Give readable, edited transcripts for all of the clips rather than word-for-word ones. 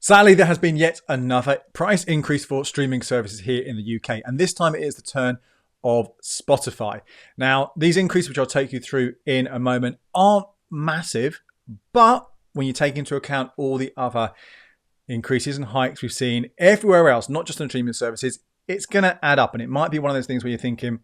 Sadly, there has been yet another price increase for streaming services here in the UK, and this time it is the turn of Spotify. Now, these increases, which I'll take you through in a moment, aren't massive, but when you take into account all the other increases and hikes we've seen everywhere else, not just on streaming services, it's going to add up, and it might be one of those things where you're thinking,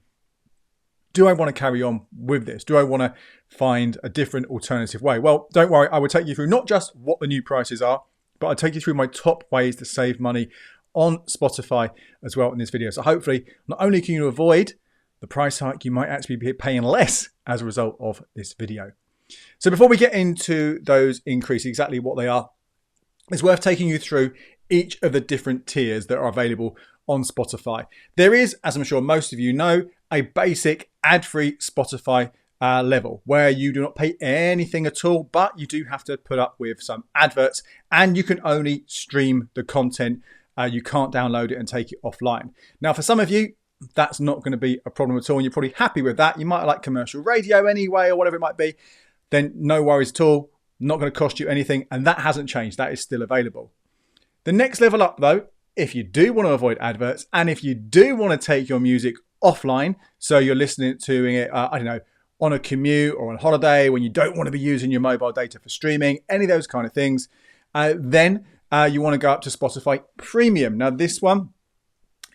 do I want to carry on with this? Do I want to find a different alternative way? Well, don't worry, I will take you through not just what the new prices are, but I'll take you through my top ways to save money on Spotify as well in this video. So hopefully, not only can you avoid the price hike, you might actually be paying less as a result of this video. So before we get into those increases, exactly what they are, it's worth taking you through each of the different tiers that are available on Spotify. There is, as I'm sure most of you know, a basic ad-free Spotify level where you do not pay anything at all, but you do have to put up with some adverts, and you can only stream the content. You can't download it and take it offline. Now, for some of you, that's not going to be a problem at all, and you're probably happy with that. You might like commercial radio anyway, or whatever it might be. Then no worries at all. Not going to cost you anything, and that hasn't changed. That is still available. The next level up, though, if you do want to avoid adverts, and if you do want to take your music offline, so you're listening to it, I don't know, on a commute or on holiday when you don't want to be using your mobile data for streaming, any of those kind of things, then you want to go up to Spotify Premium. Now, this one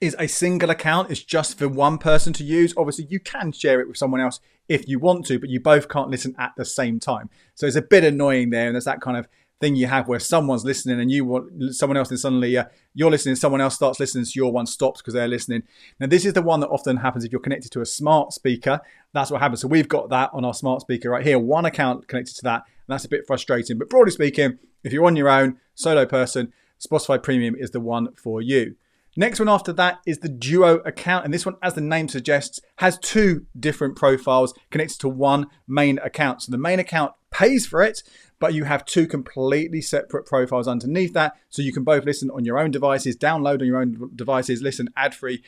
is a single account. It's just for one person to use. Obviously, you can share it with someone else if you want to, but you both can't listen at the same time. So it's a bit annoying there, and there's that kind of thing you have where someone's listening and you want someone else, and suddenly you're listening, someone else starts listening, so your one stops because they're listening. Now, this is the one that often happens if you're connected to a smart speaker. That's what happens. So we've got that on our smart speaker right here, one account connected to that, and that's a bit frustrating. But broadly speaking, if you're on your own, solo person, Spotify Premium is the one for you. Next one after that is the Duo account, and this one, as the name suggests, has two different profiles connected to one main account. So the main account pays for it, but you have two completely separate profiles underneath that, so you can both listen on your own devices, download on your own devices, listen ad-free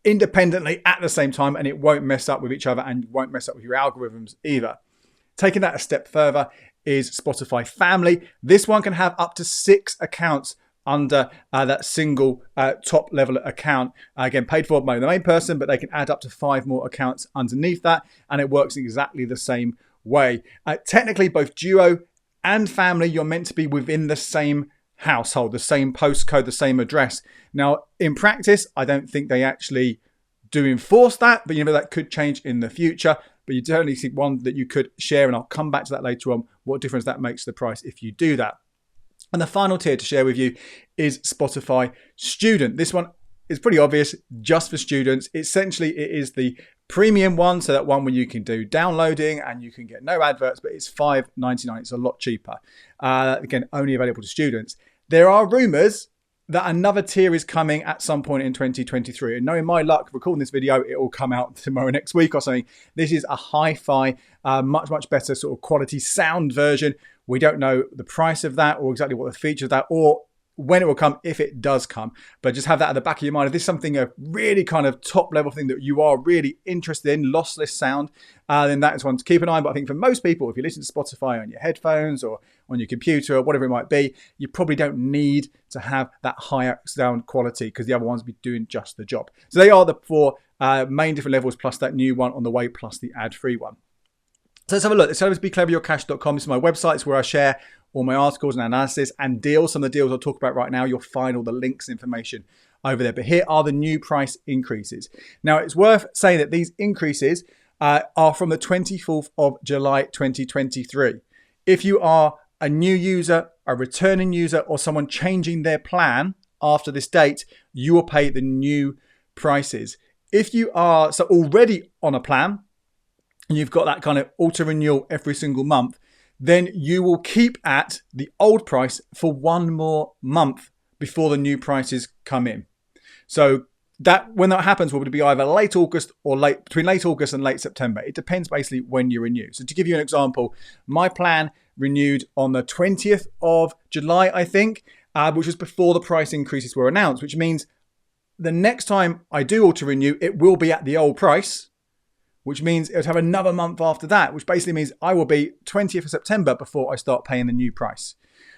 independently at the same time, and it won't mess up with each other and won't mess up with your algorithms either. Taking that a step further is Spotify Family. This one can have up to 6 accounts under that single top level account. Again, paid for by the main person, but they can add up to 5 more accounts underneath that, and it works exactly the same way. Technically, both Duo and Family, you're meant to be within the same household, the same postcode, the same address. Now, in practice, I don't think they actually do enforce that, but you know, that could change in the future. But you definitely see one that you could share, and I'll come back to that later on, what difference that makes to the price if you do that. And the final tier to share with you is Spotify Student. This one is pretty obvious, just for students. Essentially, it is the premium one, so that one where you can do downloading and you can get no adverts, but it's $5.99. It's a lot cheaper. Again, only available to students. There are rumours that another tier is coming at some point in 2023. And knowing my luck, recording this video, it will come out tomorrow, next week or something. This is a hi-fi, much better sort of quality sound version. We don't know the price of that or exactly what the feature of that or when it will come, if it does come. But just have that at the back of your mind. If this is something, a really kind of top level thing that you are really interested in, lossless sound, then that is one to keep an eye on. But I think for most people, if you listen to Spotify on your headphones or on your computer or whatever it might be, you probably don't need to have that higher sound quality because the other ones will be doing just the job. So they are the 4 main different levels, plus that new one on the way, plus the ad-free one. So let's have a look. Let's have a becleveryourcash.com. This is my website. It's where I share all my articles and analysis and deals. Some of the deals I'll talk about right now, you'll find all the links and information over there. But here are the new price increases. Now, it's worth saying that these increases are from the 24th of July 2023. If you are a new user, a returning user, or someone changing their plan after this date, you will pay the new prices. If you are already on a plan, and you've got that kind of auto renewal every single month, then you will keep at the old price for 1 more month before the new prices come in. So that when that happens will be either late August or between late August and late September. It depends basically when you renew. So to give you an example, my plan renewed on the 20th of July, I think, which was before the price increases were announced, which means the next time I do auto renew, it will be at the old price, which means it would have another month after that, which basically means I will be 20th of September before I start paying the new price.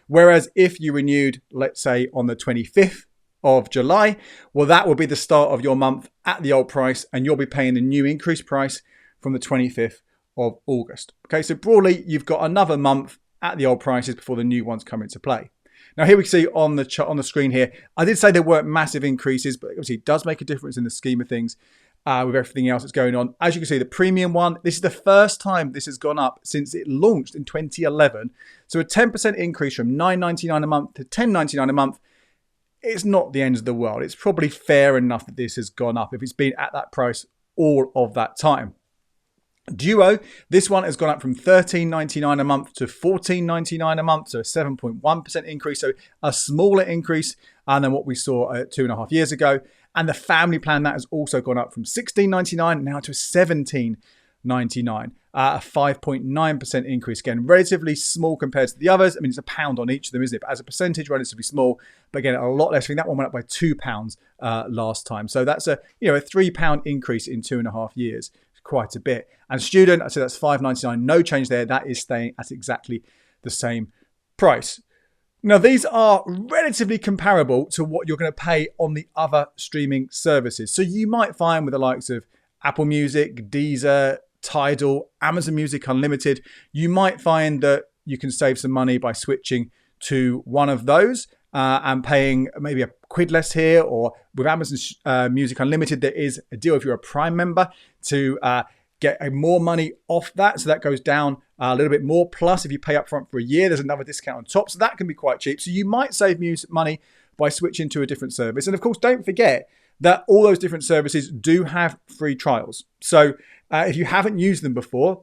Whereas if you renewed, let's say on the 25th of July, well, that will be the start of your month at the old price, and you'll be paying the new increased price from the 25th of August. Okay, so broadly, you've got another month at the old prices before the new ones come into play. Now, here we can see on the screen here, I did say there weren't massive increases, but obviously it does make a difference in the scheme of things with everything else that's going on. As you can see, the premium one, this is the first time this has gone up since it launched in 2011. So a 10% increase from $9.99 a month to $10.99 a month. It's not the end of the world. It's probably fair enough that this has gone up if it's been at that price all of that time. Duo, this one has gone up from $13.99 a month to $14.99 a month, so a 7.1% increase, so a smaller increase than what we saw 2.5 years ago. And the family plan, that has also gone up from $16.99 now to $17.99, a 5.9% increase. Again, relatively small compared to the others. I mean, it's £1 on each of them, isn't it? But as a percentage, relatively small. But again, a lot less. I think that one went up by £2 last time. So that's a £3 increase in 2.5 years. Quite a bit. And student, I said that's $5.99, no change there. That is staying at exactly the same price. Now, these are relatively comparable to what you're going to pay on the other streaming services. So you might find with the likes of Apple Music, Deezer, Tidal, Amazon Music Unlimited, you might find that you can save some money by switching to one of those and paying maybe a quid less here, or with Amazon Music Unlimited, there is a deal if you're a Prime member to get more money off that. So that goes down a little bit more. Plus, if you pay up front for a year, there's another discount on top. So that can be quite cheap. So you might save money by switching to a different service. And of course, don't forget that all those different services do have free trials. So if you haven't used them before,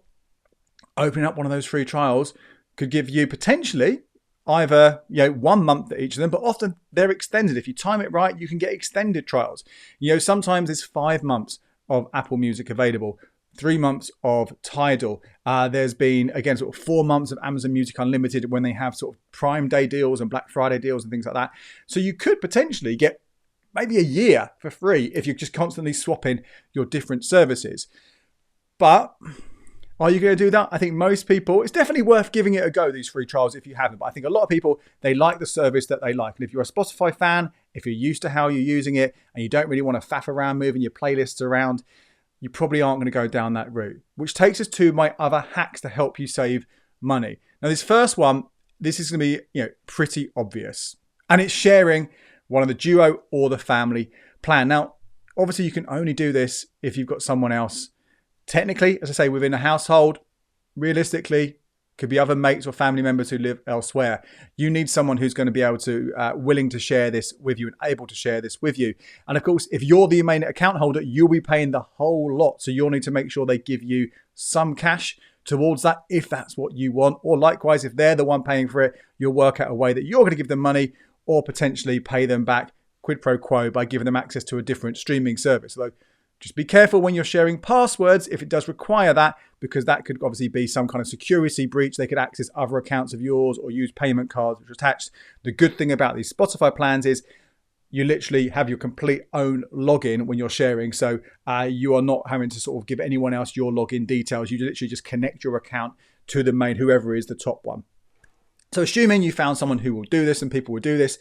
opening up one of those free trials could give you potentially either 1 month at each of them, but often they're extended. If you time it right, you can get extended trials. Sometimes it's 5 months of Apple Music available, 3 months of Tidal. There's been, again, sort of 4 months of Amazon Music Unlimited when they have sort of Prime Day deals and Black Friday deals and things like that. So you could potentially get maybe a year for free if you're just constantly swapping your different services. But are you going to do that? I think most people, it's definitely worth giving it a go, these free trials, if you haven't. But I think a lot of people, they like the service that they like. And if you're a Spotify fan, if you're used to how you're using it and you don't really want to faff around moving your playlists around, you probably aren't going to go down that route. Which takes us to my other hacks to help you save money. Now, this first one, this is going to be pretty obvious. And it's sharing one of the duo or the family plan. Now, obviously, you can only do this if you've got someone else. Technically, as I say, within a household, realistically, could be other mates or family members who live elsewhere. You need someone who's going to be able to, willing to share this with you and able to share this with you. And of course, if you're the main account holder, you'll be paying the whole lot. So you'll need to make sure they give you some cash towards that if that's what you want. Or likewise, if they're the one paying for it, you'll work out a way that you're going to give them money or potentially pay them back quid pro quo by giving them access to a different streaming service. Although, just be careful when you're sharing passwords if it does require that, because that could obviously be some kind of security breach. They could access other accounts of yours or use payment cards which are attached. The good thing about these Spotify plans is you literally have your complete own login when you're sharing. So you are not having to sort of give anyone else your login details. You literally just connect your account to the main, whoever is the top one. So assuming you found someone who will do this and people will do this,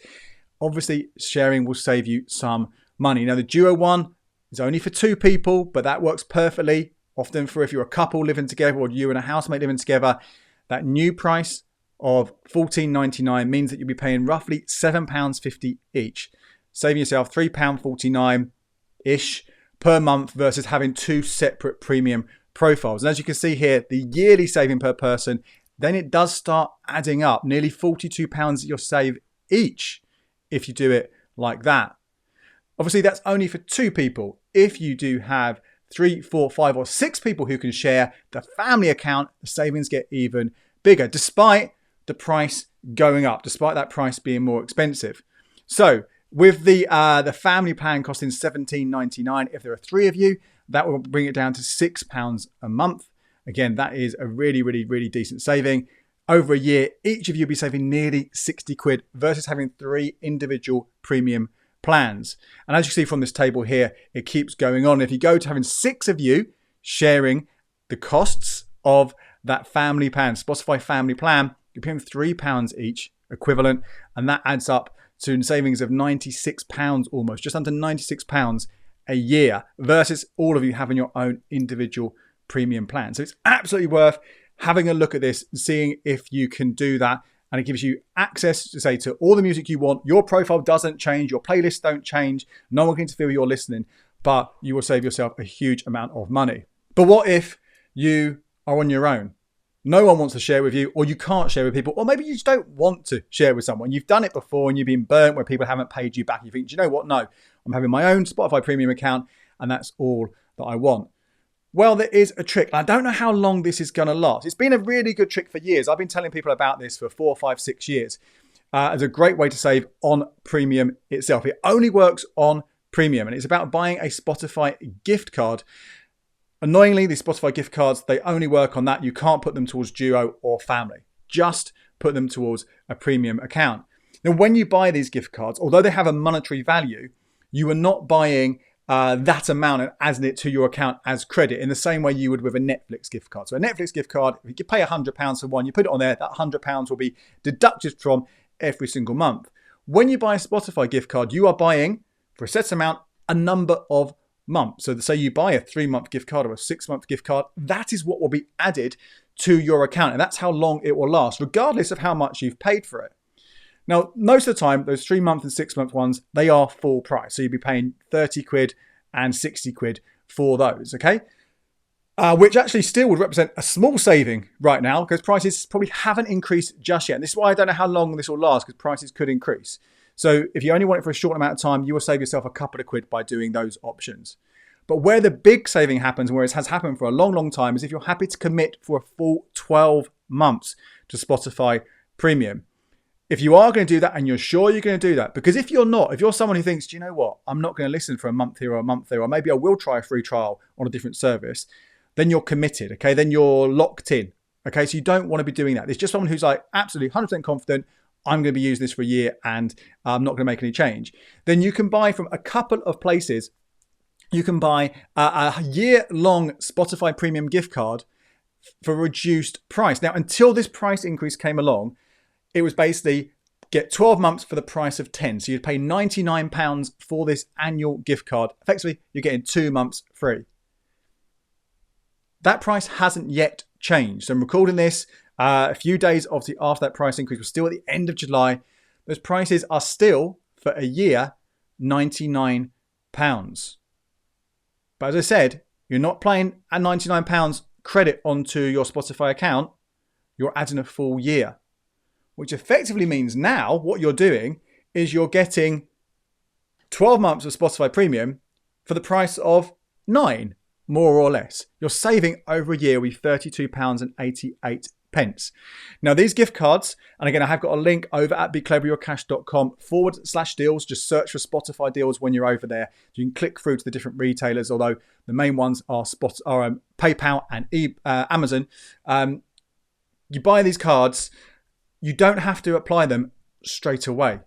obviously sharing will save you some money. Now the Duo one, it's only for 2 people, but that works perfectly. Often for if you're a couple living together or you and a housemate living together, that new price of $14.99 means that you'll be paying roughly £7.50 each, saving yourself £3.49-ish per month versus having 2 separate premium profiles. And as you can see here, the yearly saving per person, then it does start adding up. Nearly £42 that you'll save each if you do it like that. Obviously, that's only for 2 people. If you do have 3, 4, 5 or 6 people who can share the family account, the savings get even bigger, despite the price going up, despite that price being more expensive. So with the family plan costing $17.99, if there are 3 of you, that will bring it down to £6 a month. Again, that is a really, really, really decent saving. Over a year, each of you will be saving nearly 60 quid versus having 3 individual premium plans. And as you see from this table here, it keeps going on. If you go to having 6 of you sharing the costs of that family plan, Spotify family plan, you're paying £3 each equivalent, and that adds up to savings of £96 almost, just under £96 a year versus all of you having your own individual premium plan. So it's absolutely worth having a look at this, seeing if you can do that. And it gives you access to say to all the music you want. Your profile doesn't change, your playlists don't change, no one can interfere with your listening, but you will save yourself a huge amount of money. But what if you are on your own? No one wants to share with you, or you can't share with people, or maybe you just don't want to share with someone. You've done it before and you've been burnt where people haven't paid you back. You think, do you know what? No, I'm having my own Spotify premium account and that's all that I want. Well, there is a trick. I don't know how long this is going to last. It's been a really good trick for years. I've been telling people about this for 4, 5, 6 years. It's a great way to save on premium itself. It only works on premium, and it's about buying a Spotify gift card. Annoyingly, these Spotify gift cards, they only work on that. You can't put them towards Duo or Family. Just put them towards a premium account. Now, when you buy these gift cards, although they have a monetary value, you are not buying that amount and adding it to your account as credit in the same way you would with a Netflix gift card. So a Netflix gift card, if you pay £100 for one, you put it on there, that £100 will be deducted from every single month. When you buy a Spotify gift card, you are buying, for a set amount, a number of months. So say you buy a 3-month gift card or a 6-month gift card, that is what will be added to your account. And that's how long it will last, regardless of how much you've paid for it. Now, most of the time, those 3-month and 6-month ones, they are full price. So you'll be paying 30 quid and 60 quid for those, okay? Which actually still would represent a small saving right now because prices probably haven't increased just yet. And this is why I don't know how long this will last because prices could increase. So if you only want it for a short amount of time, you will save yourself a couple of quid by doing those options. But where the big saving happens, where it has happened for a long, long time, is if you're happy to commit for a full 12 months to Spotify Premium. If you are going to do that and you're sure you're going to do that, because if you're not, if you're someone who thinks, do you know what, I'm not going to listen for a month here or a month there, or maybe I will try a free trial on a different service, then you're committed, okay? Then you're locked in, okay? So you don't want to be doing that. It's just someone who's like absolutely 100% confident, I'm going to be using this for a year and I'm not going to make any change. Then you can buy from a couple of places. You can buy a year-long Spotify Premium gift card for a reduced price. Now, until this price increase came along, it was basically get 12 months for the price of 10. So you'd pay £99 for this annual gift card. Effectively, you're getting 2 months free. That price hasn't yet changed. So I'm recording this a few days obviously after that price increase. We're still at the end of July. Those prices are still, for a year, £99. But as I said, you're not paying at £99 credit onto your Spotify account. You're adding a full year. Which effectively means now what you're doing is you're getting 12 months of Spotify Premium for the price of 9, more or less. You're saving over a year with £32.88. Now these gift cards, and again I have got a link over at becleveryourcash.com/deals. Just search for Spotify deals when you're over there. You can click through to the different retailers, although the main ones are PayPal and Amazon. You buy these cards, you don't have to apply them straight away.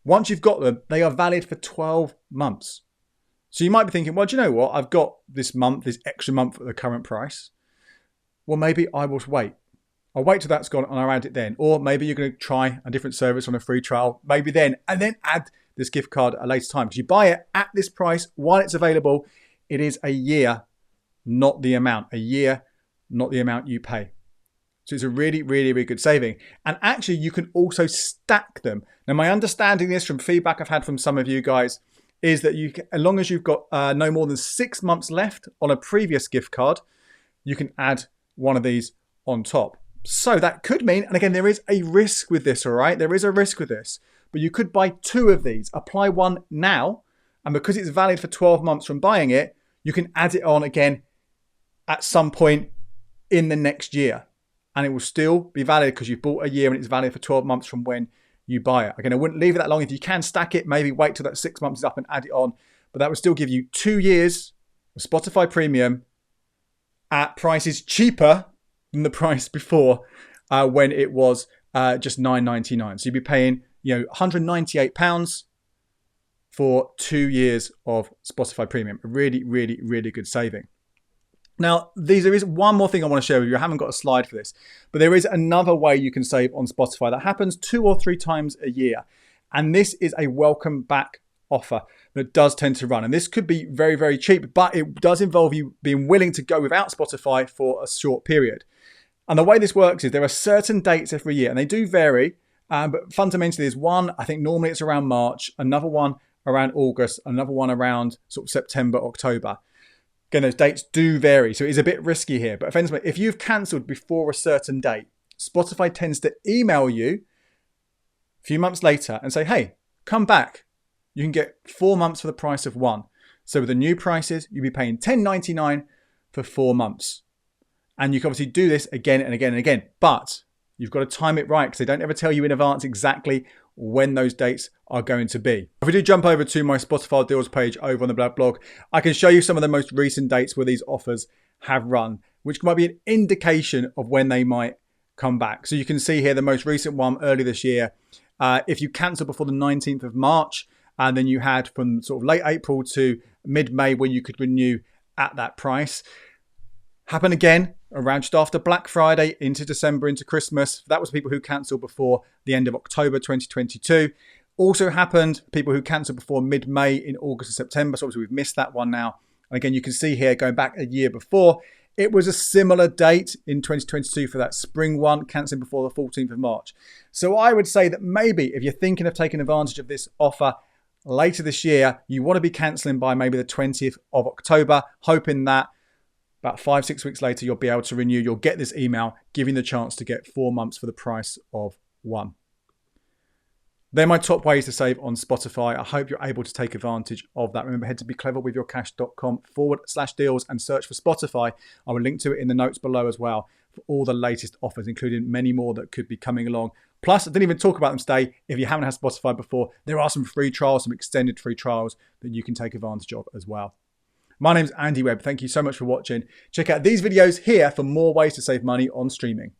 Once you've got them, they are valid for 12 months. So you might be thinking, well, do you know what? I've got this month, this extra month at the current price. Well, maybe I will wait. I'll wait till that's gone and I'll add it then. Or maybe you're going to try a different service on a free trial, maybe then, and then add this gift card at a later time. Because you buy it at this price while it's available. It is a year, not the amount. A year, not the amount you pay. So it's a really, really, really good saving. And actually, you can also stack them. Now, my understanding is from feedback I've had from some of you guys is that you can, as long as you've got no more than 6 months left on a previous gift card, you can add one of these on top. So that could mean, and again, there is a risk with this, all right? There is a risk with this. But you could buy 2 of these, apply one now, and because it's valid for 12 months from buying it, you can add it on again at some point in the next year. And it will still be valid because you've bought a year and it's valid for 12 months from when you buy it. Again, I wouldn't leave it that long. If you can stack it, maybe wait till that 6 months is up and add it on. But that would still give you 2 years of Spotify Premium at prices cheaper than the price before when it was just $9.99. So you'd be paying £198 for 2 years of Spotify Premium. A really, really, really good saving. Now, there is one more thing I want to share with you. I haven't got a slide for this, but there is another way you can save on Spotify that happens 2 or 3 times a year. And this is a welcome back offer that does tend to run. And this could be very, very cheap, but it does involve you being willing to go without Spotify for a short period. And the way this works is there are certain dates every year, and they do vary, but fundamentally there's one, I think normally it's around March, another one around August, another one around sort of September, October. Again, those dates do vary, so it is a bit risky here. But if you've cancelled before a certain date, Spotify tends to email you a few months later and say, hey, come back. You can get 4 months for the price of 1. So with the new prices, you'll be paying $10.99 for 4 months. And you can obviously do this again and again and again. But you've got to time it right because they don't ever tell you in advance exactly when those dates are going to be. If we do jump over to my Spotify deals page over on the blog, I can show you some of the most recent dates where these offers have run, which might be an indication of when they might come back. So you can see here the most recent one early this year. If you cancel before the 19th of March, and then you had from sort of late April to mid-May where you could renew at that price. Happen again around just after Black Friday into December, into Christmas. That was people who cancelled before the end of October 2022. Also happened people who cancelled before mid-May in August and September. So obviously we've missed that one now. And again, you can see here going back a year before, it was a similar date in 2022 for that spring one, cancelling before the 14th of March. So I would say that maybe if you're thinking of taking advantage of this offer later this year, you want to be cancelling by maybe the 20th of October, hoping that about 5-6 weeks later, you'll be able to renew. You'll get this email giving the chance to get 4 months for the price of 1. They're my top ways to save on Spotify. I hope you're able to take advantage of that. Remember, head to becleverwithyourcash.com/deals and search for Spotify. I will link to it in the notes below as well for all the latest offers, including many more that could be coming along. Plus, I didn't even talk about them today. If you haven't had Spotify before, there are some free trials, some extended free trials that you can take advantage of as well. My name's Andy Webb. Thank you so much for watching. Check out these videos here for more ways to save money on streaming.